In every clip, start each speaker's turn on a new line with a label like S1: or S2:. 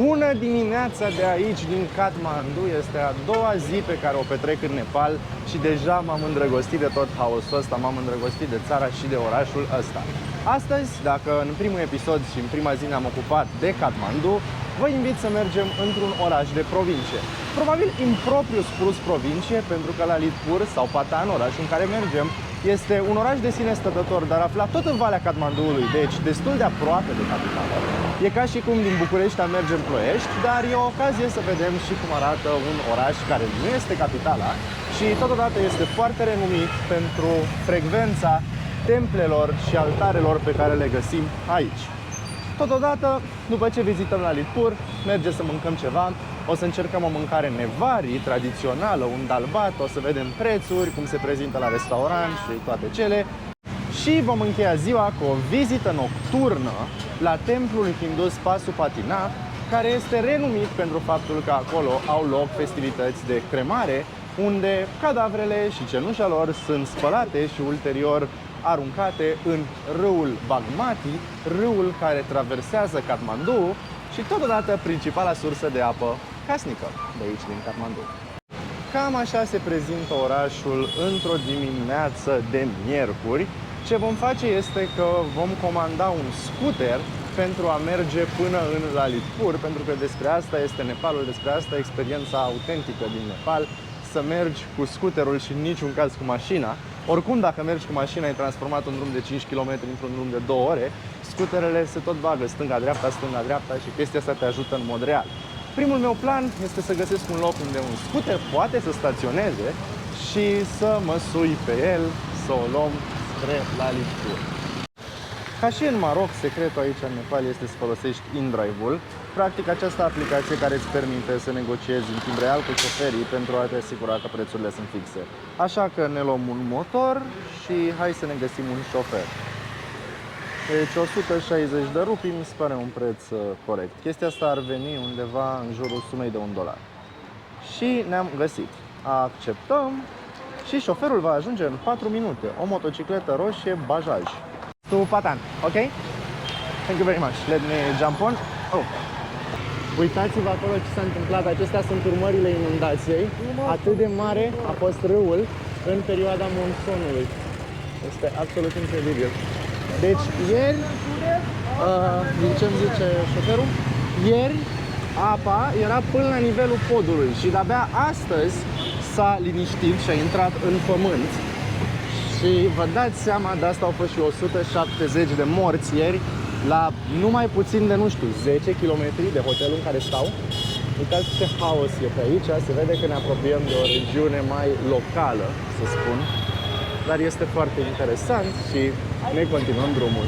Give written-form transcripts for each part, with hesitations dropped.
S1: Bună dimineața de aici, din Kathmandu. Este a doua zi pe care o petrec în Nepal și deja m-am îndrăgostit de tot haosul ăsta, m-am îndrăgostit de țara și de orașul ăsta. Astăzi, dacă în primul episod și în prima zi ne-am ocupat de Kathmandu, vă invit să mergem într-un oraș de provincie. Probabil impropriu spus provincie, pentru că Lalitpur sau Patan, orașul în care mergem, este un oraș de sine stătător, dar aflat tot în Valea Kathmanduului, deci destul de aproape de capitală. E ca și cum din București am merge în Ploiești, dar e o ocazie să vedem și cum arată un oraș care nu este capitala și totodată este foarte renumit pentru frecvența templelor și altarelor pe care le găsim aici. Totodată, după ce vizităm Lalitpur, merge să mâncăm ceva, o să încercăm o mâncare nevari, tradițională, un dalbat, o să vedem prețuri, cum se prezintă la restaurant și toate cele. Și vom încheia ziua cu o vizită nocturnă la templul hindus Pasupatina, care este renumit pentru faptul că acolo au loc festivități de cremare, unde cadavrele și cenușa lor sunt spălate și ulterior aruncate în râul Bagmati, râul care traversează Kathmandu și totodată principala sursă de apă casnică de aici din Kathmandu. Cam așa se prezintă orașul într-o dimineață de miercuri. Ce vom face este că vom comanda un scooter pentru a merge până în Lalitpur, pentru că despre asta este Nepalul, despre asta experiența autentică din Nepal, să mergi cu scooterul și în niciun caz cu mașina. Oricum, dacă mergi cu mașina, ai transformat un drum de 5 km într-un drum de 2 ore, scooterele se tot bagă stânga-dreapta și chestia asta te ajută în mod real. Primul meu plan este să găsesc un loc unde un scooter poate să staționeze și să mă sui pe el, să o luăm spre Lalitpur. Ca și în Maroc, secretul aici în Nepal este să folosești InDrive-ul. Practic această aplicație care îți permite să negociezi în timp real cu șoferii pentru a te asigura că prețurile sunt fixe. Așa că ne luăm un motor și hai să ne găsim un șofer. Deci 160 de rupii mi se pare un preț corect. Chestia asta ar veni undeva în jurul sumei de $1. Și ne-am găsit. Acceptăm și șoferul va ajunge în 4 minute. O motocicletă roșie Bajaj. To Patan, ok? Thank you very much. Let me jump on. Oh. Uitați-vă acolo ce s-a întâmplat. Acestea sunt urmările inundației. Atât de mare a fost râul în perioada monsonului. Este absolut incredibil. Deci ieri, din ce îmi zice șoferul, ieri apa era până la nivelul podului și de-abia astăzi s-a liniștit și a intrat în pământ. Și vă dați seama, de asta au fost și 170 de morți ieri la numai puțin de, nu știu, 10 km de hotelul în care stau. Uitați ce haos e pe aici, se vede că ne apropiem de o regiune mai locală, să spun. Dar este foarte interesant și ne continuăm drumul.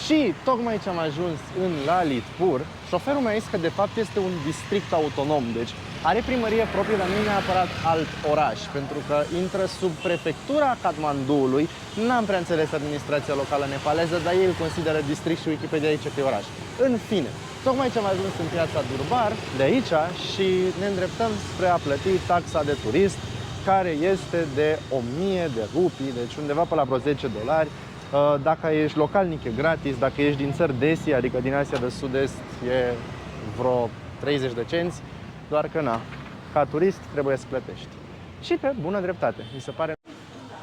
S1: Și tocmai ce am ajuns în Lalitpur, șoferul mi-a zis că de fapt este un district autonom, deci are primărie proprie, dar nu e neapărat alt oraș, pentru că intră sub prefectura Kathmanduului. N-am prea înțeles administrația locală nepaleză, dar ei îl consideră district și Wikipedia aici că e oraș. În fine, tocmai ce am ajuns în piața Durbar, de aici, și ne îndreptăm spre a plăti taxa de turist, care este de 1000 de rupii, deci undeva pe la vreo $10. Dacă ești localnic e gratis, dacă ești din țări DESI, adică din Asia de Sud-Est, e vreo 30 de cenți, doar că na, ca turist trebuie să plătești. Și pe bună dreptate, mi se pare.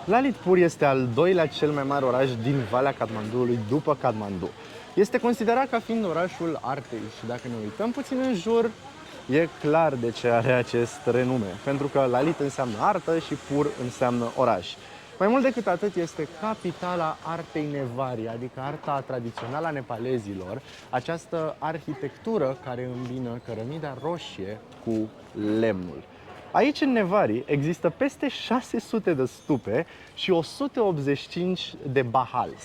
S1: Lalitpur este al doilea cel mai mare oraș din Valea Kathmanduului după Kathmandu. Este considerat ca fiind orașul artei și dacă ne uităm puțin în jur, e clar de ce are acest renume, pentru că Lalit înseamnă artă și Pur înseamnă oraș. Mai mult decât atât, este capitala artei nevari, adică arta tradițională a nepalezilor, această arhitectură care îmbină cărămida roșie cu lemnul. Aici, în Nevari, există peste 600 de stupe și 185 de bahals.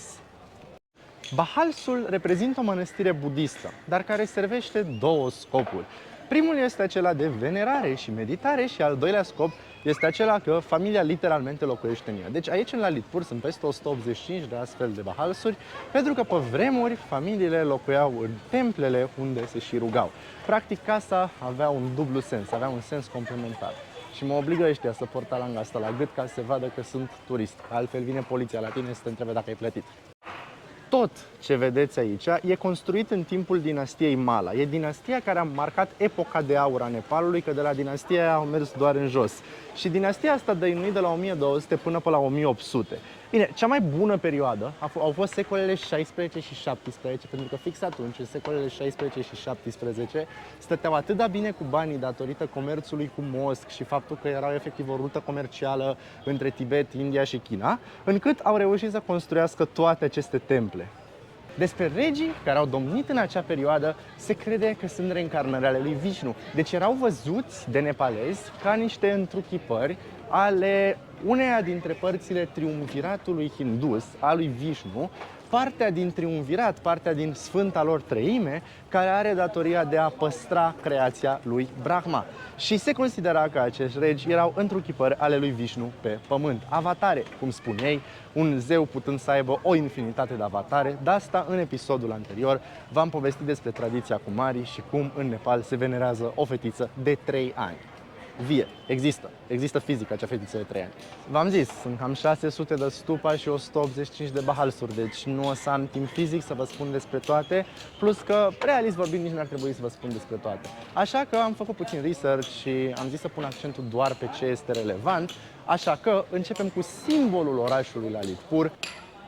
S1: Bahalsul reprezintă o mănăstire budistă, dar care servește două scopuri. Primul este acela de venerare și meditare și al doilea scop este acela că familia literalmente locuiește în ea. Deci aici în Lalitpur sunt peste 185 de astfel de bahalsuri, pentru că pe vremuri familiile locuiau în templele unde se și rugau. Practic casa avea un dublu sens, avea un sens complementar. Și mă obligă ăștia să port alanga asta la gât ca să se vadă că sunt turist. Altfel vine poliția la tine să te întrebe dacă ai plătit. Tot ce vedeți aici e construit în timpul dinastiei Mala. E dinastia care a marcat epoca de aur a Nepalului, că de la dinastia aia au mers doar în jos. Și dinastia asta dăinuit de la 1200 până pe la 1800. Bine, cea mai bună perioadă au fost secolele 16 și 17, pentru că fix atunci, în secolele 16 și 17, stăteau atât de bine cu banii datorită comerțului cu Mosc și faptul că erau efectiv o rută comercială între Tibet, India și China, încât au reușit să construiască toate aceste temple. Despre regii care au domnit în acea perioadă, se crede că sunt reîncarnări ale lui Vishnu. Deci erau văzuți de nepalezi ca niște întruchipări ale uneia dintre părțile triumviratului hindus, a lui Vishnu, partea din triumvirat, partea din sfânta lor treime, care are datoria de a păstra creația lui Brahma. Și se considera că acești regi erau întruchipări ale lui Vishnu pe pământ. Avatare, cum spun ei, un zeu putând să aibă o infinitate de avatare. De asta, în episodul anterior, v-am povestit despre tradiția Kumari și cum în Nepal se venerează o fetiță de 3 ani. Vie, există fizic acea fetiță de 3 ani. V-am zis, sunt cam 600 de stupa și 185 de bahalsuri, deci nu o să am timp fizic să vă spun despre toate, plus că, realist vorbind, nici n-ar trebui să vă spun despre toate. Așa că am făcut puțin research și am zis să pun accentul doar pe ce este relevant, așa că începem cu simbolul orașului Lalitpur.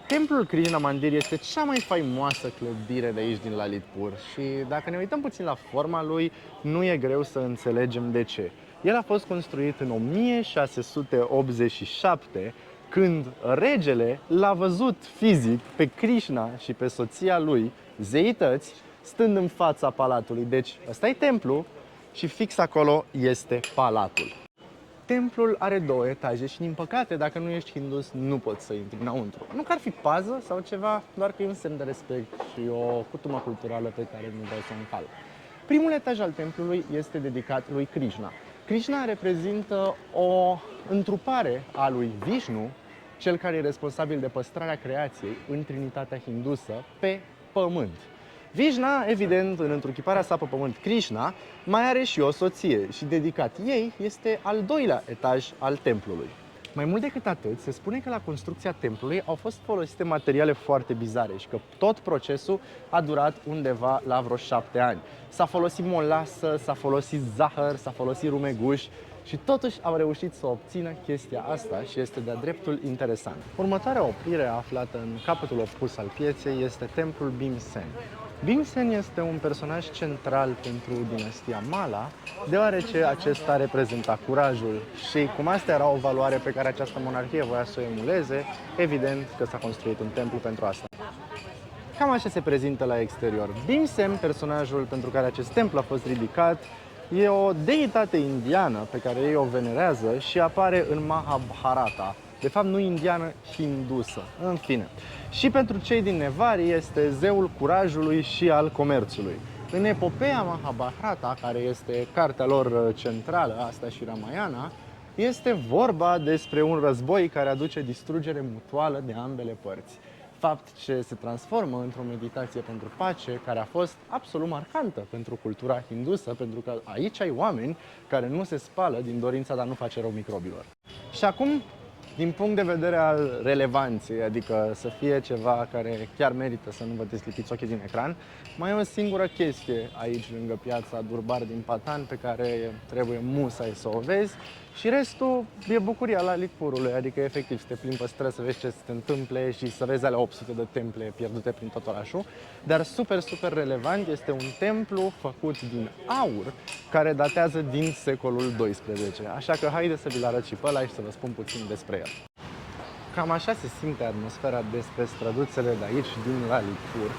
S1: Templul Krishna Mandir este cea mai faimoasă clădire de aici din Lalitpur și dacă ne uităm puțin la forma lui, nu e greu să înțelegem de ce. El a fost construit în 1687, când regele l-a văzut fizic pe Krishna și pe soția lui, zeități, stând în fața palatului. Deci ăsta e templu și fix acolo este palatul. Templul are 2 etaje și, din păcate, dacă nu ești hindus, nu poți să intri înăuntru. Nu că ar fi pază sau ceva, doar că e un semn de respect și o cutumă culturală pe care nu vreau să o încalc. Primul etaj al templului este dedicat lui Krishna. Krishna reprezintă o întrupare a lui Vishnu, cel care e responsabil de păstrarea creației în trinitatea hindusă pe pământ. Vishna, evident, în întruchiparea sa pe pământ, Krishna, mai are și o soție și dedicat ei este al 2-lea etaj al templului. Mai mult decât atât, se spune că la construcția templului au fost folosite materiale foarte bizare și că tot procesul a durat undeva la vreo 7 ani. S-a folosit molasă, s-a folosit zahăr, s-a folosit rumeguș și totuși au reușit să obțină chestia asta și este de-a dreptul interesant. Următoarea oprire aflată în capătul opus al pieței este templul Bhimsen. Bhimsen este un personaj central pentru dinastia Mala, deoarece acesta reprezenta curajul și cum asta era o valoare pe care această monarhie voia să o emuleze, evident că s-a construit un templu pentru asta. Cam așa se prezintă la exterior. Bhimsen, personajul pentru care acest templu a fost ridicat, e o deitate indiană pe care ei o venerează și apare în Mahabharata. De fapt, nu indiană, hindusă. În fine. Și pentru cei din Nevari este zeul curajului și al comerțului. În epopeea Mahabharata, care este cartea lor centrală, asta și Ramayana, este vorba despre un război care aduce distrugere mutuală de ambele părți. Fapt ce se transformă într-o meditație pentru pace, care a fost absolut marcantă pentru cultura hindusă, pentru că aici ai oameni care nu se spală din dorința de a nu face rău microbilor. Și acum, din punct de vedere al relevanței, adică să fie ceva care chiar merită să nu vă deslipiți ochii din ecran, mai e o singură chestie aici lângă piața Durbar din Patan pe care trebuie musai să o vezi și restul e bucuria Lalitpurului, adică efectiv să te plimbi pe străzi, să vezi ce se întâmple și să vezi alea 800 de temple pierdute prin tot orașul, dar super relevant este un templu făcut din aur care datează din secolul XII, așa că haide să vi-l arăt și pe ăla și să vă spun puțin despre el. Cam așa se simte atmosfera despre străduțele de aici, din Lalitpur.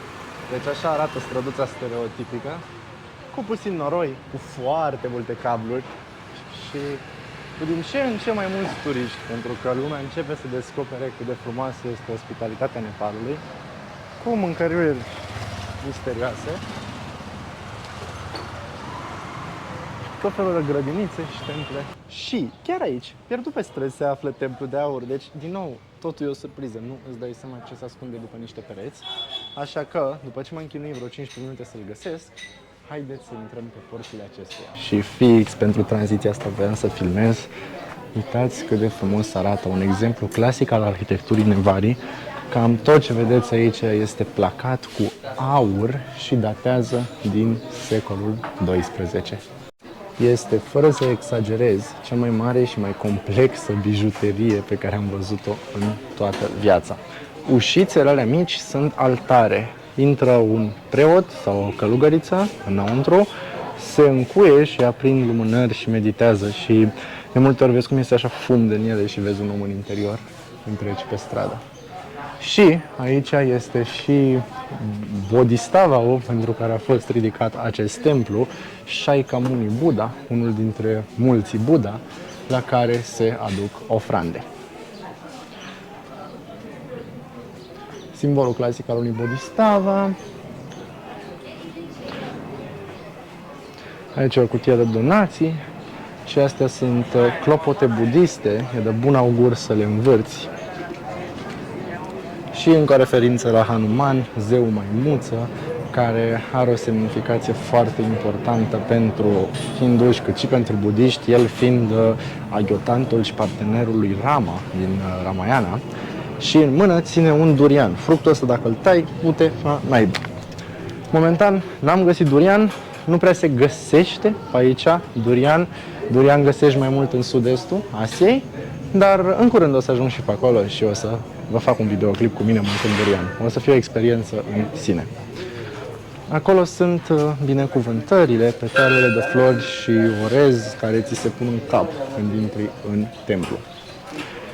S1: Deci așa arată străduța stereotipică, cu puțin noroi, cu foarte multe cabluri și cu din ce în ce mai mulți turiști, pentru că lumea începe să descopere cât de frumoasă este ospitalitatea Nepalului, cu mâncăruri misterioase, tot felul de grădinițe și temple. Și chiar aici, pierdut pe străzi, se află templul de aur, deci din nou totul e o surpriză, nu îți dai seama ce se ascunde după niște pereți. Așa că, după ce m-am chinuit vreo 15 minute să-l găsesc, haideți să intrăm pe porțile acesteia. Și fix pentru tranziția asta voiam să filmez. Uitați cât de frumos arată, un exemplu clasic al arhitecturii Nevari, Cam tot ce vedeți aici este placat cu aur și datează din secolul XII. Este, fără să exagerez, cea mai mare și mai complexă bijuterie pe care am văzut-o în toată viața. Ușițele alea mici sunt altare. Intră un preot sau o călugăriță înăuntru, se încuie și aprind lumânări și meditează și de multe ori vezi cum este așa fum din ele și vezi un om în interior când treci pe stradă. Și aici este și Bodhisattva pentru care a fost ridicat acest templu, Shakyamuni Buddha, unul dintre mulți Buddha la care se aduc ofrande. Simbolul clasic al unui Bodhisattva. Aici o cutie de donații și astea sunt clopote budiste, e de bun augur să le învârți. Și încă o referință la Hanuman, zeul maimuță, care are o semnificație foarte importantă pentru hinduși, cât și pentru budiști, el fiind aghiotantul și partenerul lui Rama din Ramayana. Și în mână ține un durian. Fructul ăsta, dacă îl tai, pute la naiba. Momentan n-am găsit durian, nu prea se găsește pe aici durian. Durian găsești mai mult în sud-estul Asiei, dar în curând o să ajung și pe acolo și o să vă fac un videoclip cu mine mâncând durian. O să fie o experiență în sine. Acolo sunt binecuvântările, petalele de flori și orez care ți se pun în cap când intri în templu.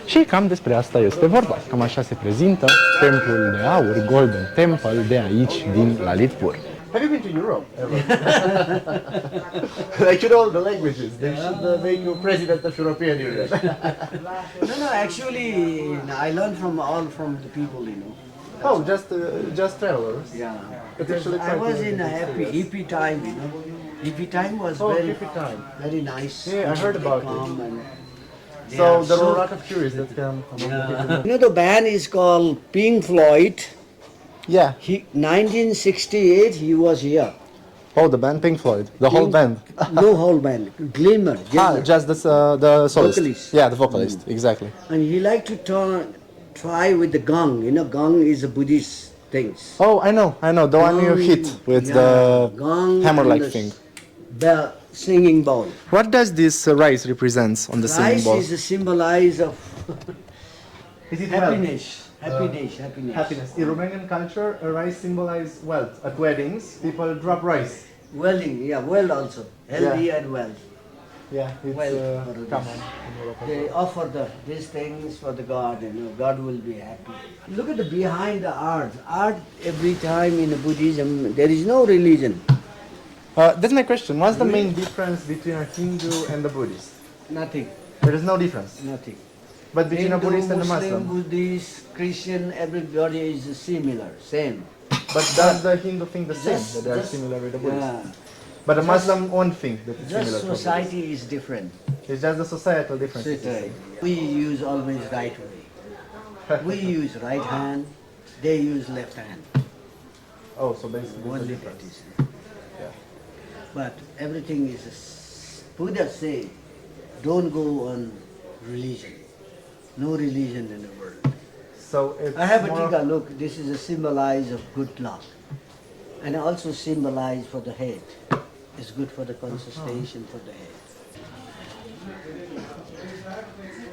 S1: Și cam despre asta este vorba. Cam așa se prezintă templul de aur, Golden Temple, de aici, din Lalitpur.
S2: Have you been to Europe ever? Like you know the languages. They should make you president of European Union.
S3: No, actually, I learned from the people, you know.
S2: Oh, just travelers.
S3: Yeah.
S2: It's actually
S3: I
S2: quite
S3: was in a
S2: interesting.
S3: hippie time, you know. Hippie time was
S2: Hippie time.
S3: very nice.
S2: Yeah, I heard about it.
S3: They
S2: So
S3: are
S2: there were a lot of tourists that come.
S3: You know, the band is called Pink Floyd.
S1: Yeah.
S3: 1968, he was here.
S1: Oh, the band Pink Floyd. The whole band.
S3: No whole band. Glimmer.
S1: Just the solist.
S3: Vocalist.
S1: Yeah, the vocalist. Exactly.
S3: And he liked to try with the gong. You know, gong is a Buddhist thing.
S1: Oh, I know. The one you hit with the
S3: gong
S1: hammer-like
S3: and the
S1: thing.
S3: Bell, singing bowl.
S1: What does this rice represent on the singing
S3: Rice
S1: bowl?
S3: is a symbolize of
S2: Is it
S3: happiness. Happiness.
S2: Happiness. In Romanian culture, rice symbolizes wealth. At weddings, people drop rice.
S3: Welling, yeah, well also. Healthy and well.
S2: Yeah, it's
S3: Well,
S2: common in Europe.
S3: They offer these things for the God, you know, God will be happy. Look at the behind the art. Art every time in Buddhism, there is no religion.
S1: That's my question. What's the main
S2: Difference between a Hindu and a Buddhist?
S3: Nothing,
S2: There is no difference.
S3: nothing.
S2: But between a
S3: Hindu,
S2: Buddhist and a
S3: Muslim,
S2: Muslim.
S3: Buddhist, Christian, everybody is similar, same.
S2: But does the Hindu think the same?
S3: Just-
S2: That they are
S3: just-
S2: similar with the Buddhist?
S3: Yeah.
S2: But the Muslim won't think that it's
S3: Just
S2: similar to a Buddhist.
S3: society is different.
S2: It's just the societal difference.
S3: We use always right way. We use right hand, they use left hand.
S2: Oh, so basically it's a
S3: Only that
S2: difference.
S3: is. But everything is, Buddha say, don't go on religion. No religion in the world.
S2: So it's
S3: I have a
S2: more
S3: tika, look, this is a symbolize of good luck. And also symbolize for the head. It's good for the concentration for the head.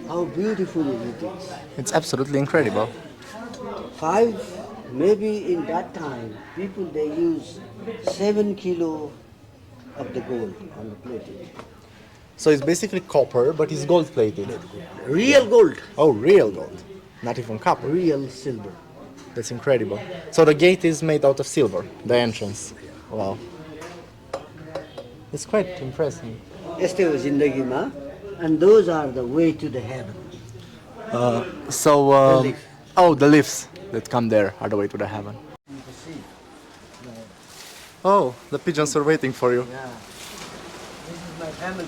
S3: How beautiful it is.
S1: It's absolutely incredible.
S3: Maybe in that time, people they use 7 kilo of the gold on the plating.
S1: So it's basically copper, but it's gold plated.
S3: Real gold,
S1: Oh, real gold. Not even copper.
S3: real silver.
S1: That's incredible. So the gate is made out of silver, the entrance. Wow. It's quite impressive.
S3: Este ho zindagi ma, and those are the way to the heaven.
S1: So,
S3: The lift.
S1: oh, the lifts that come there are the way to the heaven. Oh, the pigeons are waiting for you.
S3: Yeah. This is my family.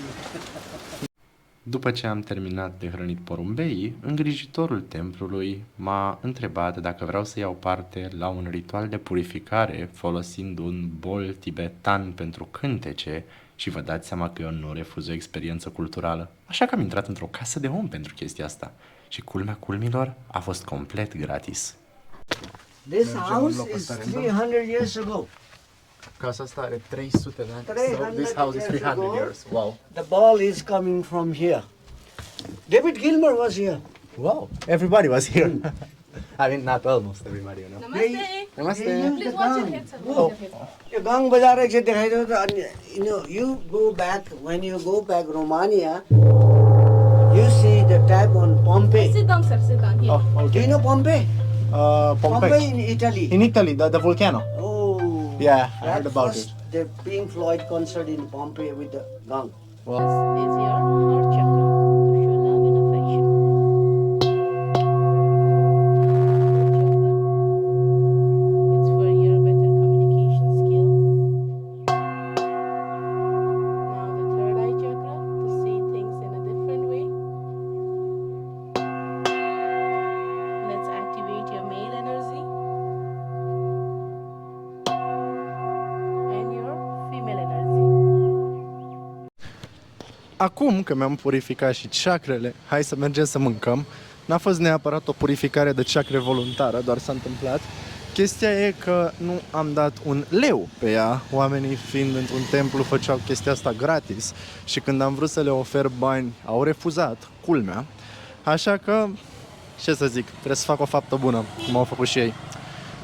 S4: După ce am terminat de hrănit porumbeii, îngrijitorul templului m-a întrebat dacă vreau să iau parte la un ritual de purificare folosind un bol tibetan pentru cântece și vă dați seama că eu nu refuz o experiență culturală. Așa că am intrat într-o casă de om pentru chestia asta și culmea culmilor a fost complet gratis.
S3: This house is 300 years ago.
S1: Casa asta are 300 de ani.
S3: 300
S1: This house is 300
S3: years ago.
S1: years. Wow.
S3: The ball is coming from here. David Gilmour was here.
S1: Wow. Everybody was here. I mean, not almost everybody, you know.
S5: Namaste.
S1: Namaste.
S5: Please watch your head, sir.
S3: Oh. यो गाङ बजाएर चाहिँ देखाइदियो त अनि you go back, when you go back Romania, you see the type on Pompeii.
S5: Sit down, sir. Sit down here.
S1: Oh,
S3: Do you know Pompeii?
S1: Pompeii.
S3: in Italy.
S1: In Italy, the volcano.
S3: Oh.
S1: Yeah, I
S3: that
S1: heard about
S3: first,
S1: it.
S3: The Pink Floyd concert in Pompeii with the gang.
S5: This is your heart chakra to show love and affection. It's for your better communication skill. Now the third eye chakra to see things in a different way. Let's activate your male energy and your female energy.
S1: Acum că mi-am purificat și chakrele, hai să mergem să mâncăm. N-a fost neapărat o purificare de chakre voluntară, doar s-a întâmplat. Chestia e că nu am dat un leu pe ea. Oamenii fiind într-un templu făceau chestia asta gratis și când am vrut să le ofer bani, au refuzat, culmea. Așa că, ce să zic, trebuie să fac o faptă bună, cum au făcut și ei.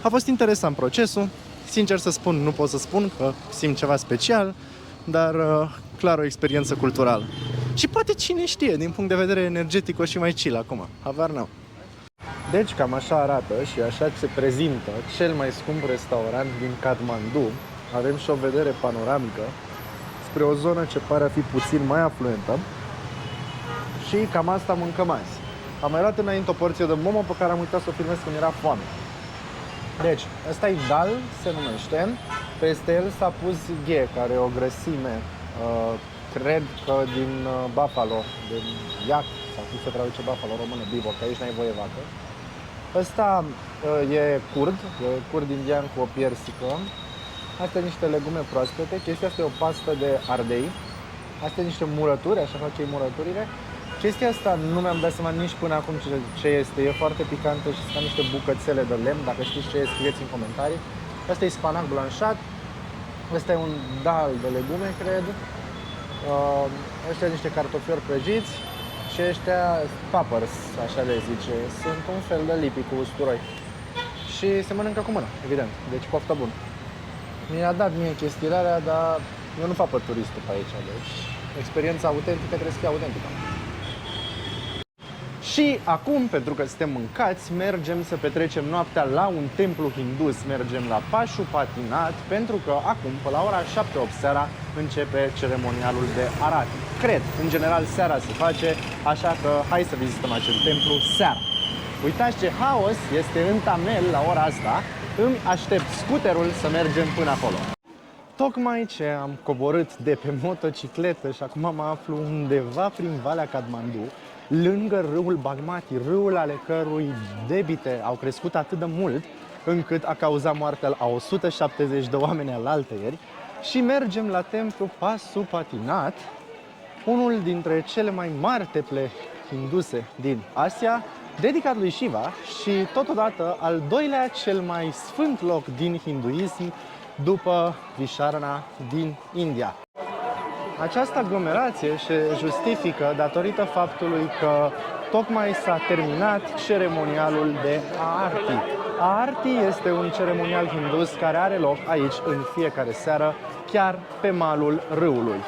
S1: A fost interesant procesul. Sincer să spun, nu pot să spun că simt ceva special, dar clar o experiență culturală. Și poate cine știe, din punct de vedere energetic o și mai chill acum. Habar n-am. Deci cam așa arată și așa se prezintă cel mai scump restaurant din Kathmandu. Avem și o vedere panoramică spre o zonă ce pare a fi puțin mai afluentă. Și cam asta mâncăm azi. Am mai luat înainte o porție de momo pe care am uitat să o filmez când era foame. Deci, ăsta e dal, se numește. Peste el s-a pus ghe, care e o grăsime, cred că din buffalo, din iac, sau cum se traduce buffalo în română, bivor, că aici n-ai voie vacă. Ăsta e curd indian cu o piersică. Astea niște legume proaspete, chestia asta e o pastă de ardei. Astea niște murături, așa fac ei murăturile. Chestia asta nu mi-am dat seama nici până acum ce este. E foarte picantă și sunt niște bucățele de lemn. Dacă știți ce e, scrieți în comentarii. Asta e spanac blanșat. Asta e un dal de legume, cred. Ăștia niște cartofiori prăjiți. Și ăștia poppers, așa le zice. Sunt un fel de lipi cu usturoi. Și se mănâncă cu mâna, evident. Deci poftă bună. Mi-a dat mie chestiile alea, dar eu nu fac pe turistul pe aici. Deci experiența autentică trebuie să fie autentică. Și acum, pentru că suntem mâncați, mergem să petrecem noaptea la un templu hindus. Mergem la Pashupatinat, pentru că acum, pe la ora 7-8 seara, începe ceremonialul de Arati. Cred, în general seara se face, așa că hai să vizităm acel templu seara. Uitați ce haos este în Tamel la ora asta. Îmi aștept scuterul să mergem până acolo. Tocmai ce am coborât de pe motocicletă și acum mă aflu undeva prin Valea Kathmandu, lângă râul Bagmati, râul ale cărui debite au crescut atât de mult încât a cauzat moartea a 170 de oameni alaltăieri, și mergem la templu Pashupatinat, unul dintre cele mai mari temple hinduse din Asia, dedicat lui Shiva și totodată al doilea cel mai sfânt loc din hinduism după Visharana din India. Această aglomerație se justifică datorită faptului că tocmai s-a terminat ceremonialul de Aarti. Aarti este un ceremonial hindus care are loc aici în fiecare seară, chiar pe malul râului.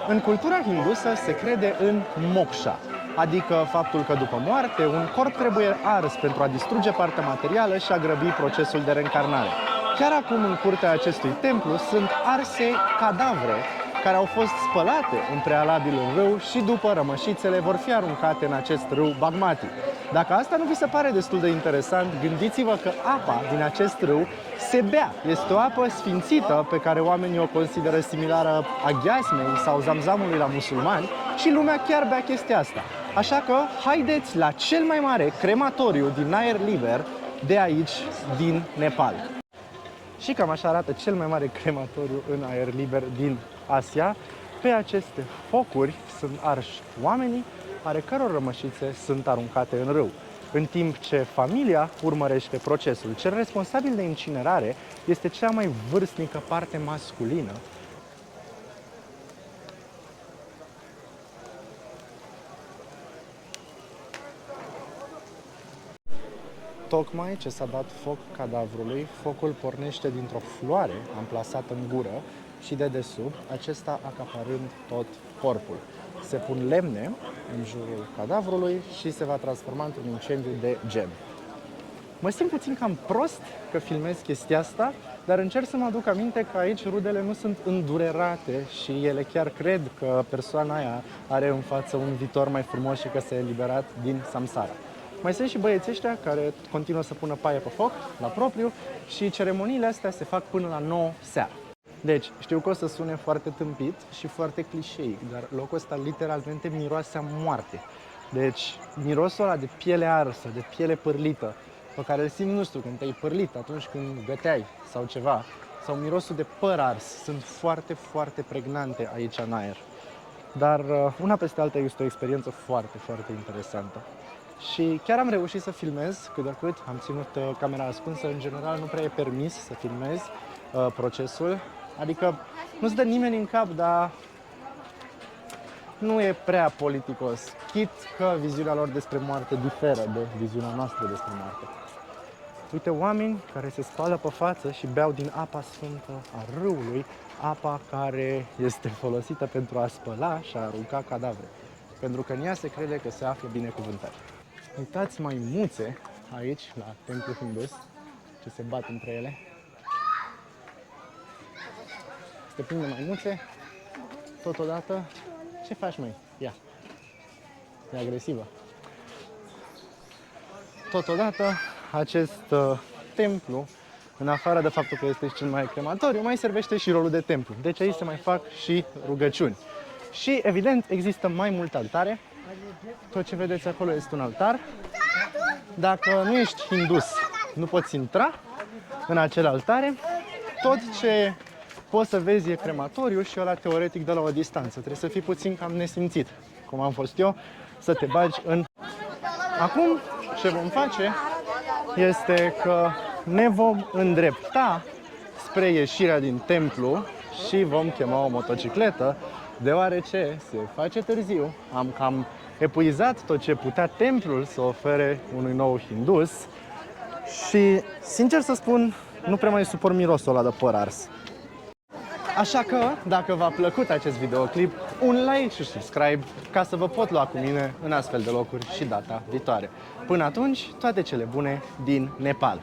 S1: În cultura hindusă se crede în moksha, adică faptul că după moarte un corp trebuie ars pentru a distruge partea materială și a grăbi procesul de reîncarnare. Chiar acum, în curtea acestui templu, sunt arse cadavre care au fost spălate în prealabil în râu și după rămășițele vor fi aruncate în acest râu Bagmati. Dacă asta nu vi se pare destul de interesant, gândiți-vă că apa din acest râu se bea. Este o apă sfințită pe care oamenii o consideră similară a gheasmei sau zamzamului la musulmani și lumea chiar bea chestia asta. Așa că haideți la cel mai mare crematoriu din aer liber de aici, din Nepal. Și cam așa arată cel mai mare crematoriu în aer liber din Asia. Pe aceste focuri sunt arși oamenii, ale căror rămășițe sunt aruncate în râu. în timp ce familia urmărește procesul. Cel responsabil de incinerare este cea mai vârstnică parte masculină. Tocmai ce s-a dat foc cadavrului, focul pornește dintr-o floare amplasată în gură și de desubt, acesta acaparând tot corpul. Se pun lemne în jurul cadavrului și se va transforma într-un incendiu de gem. Mă simt puțin cam prost că filmez chestia asta, dar încerc să mă aduc aminte că aici rudele nu sunt îndurerate și ele chiar cred că persoana aia are în față un viitor mai frumos și că s-a eliberat din samsara. Mai sunt și băieții ăștia care continuă să pună paie pe foc, la propriu, și ceremoniile astea se fac până la 9 seara. Deci, știu că o să sune foarte tâmpit și foarte clișeic, dar locul ăsta literalmente miroase a moarte. Deci, mirosul ăla de piele arsă, de piele pârlită, pe care îl simți, nu știu, când te-ai pârlit, atunci când găteai sau ceva, sau mirosul de păr ars, sunt foarte, foarte pregnante aici în aer. Dar una peste alta este o experiență foarte, foarte interesantă. Și chiar am reușit să filmez cât de cât, am ținut camera ascunsă, în general nu prea e permis să filmezi procesul, adică nu-ți dă nimeni în cap, dar nu e prea politicos, chit că viziunea lor despre moarte diferă de viziunea noastră despre moarte. Uite oameni care se spală pe față și beau din apa sfântă a râului, apa care este folosită pentru a spăla și a arunca cadavre, pentru că în ea se crede că se află binecuvântare. Uitați maimuțe aici, la templul hindus, ce se bat între ele. Este plin de maimuțe, totodată. Ce faci, măi? Ia! E agresivă. Totodată, acest templu, în afară de faptul că este cel mai crematoriu, mai servește și rolul de templu. Deci aici se mai fac și rugăciuni. Și, evident, există mai multe altare. Tot ce vedeți acolo este un altar. Dacă nu ești hindus, nu poți intra în acele altare. Tot ce poți să vezi e crematoriu și ăla teoretic de la o distanță. Trebuie să fii puțin cam nesimțit, cum am fost eu, să te bagi în... Acum, ce vom face este că ne vom îndrepta spre ieșirea din templu și vom chema o motocicletă, deoarece se face târziu. Am cam epuizat tot ce putea templul să ofere unui nou hindus și, sincer să spun, nu prea mai suport mirosul ăla de păr ars. Așa că, dacă v-a plăcut acest videoclip, un like și subscribe ca să vă pot lua cu mine în astfel de locuri și data viitoare. Până atunci, toate cele bune din Nepal!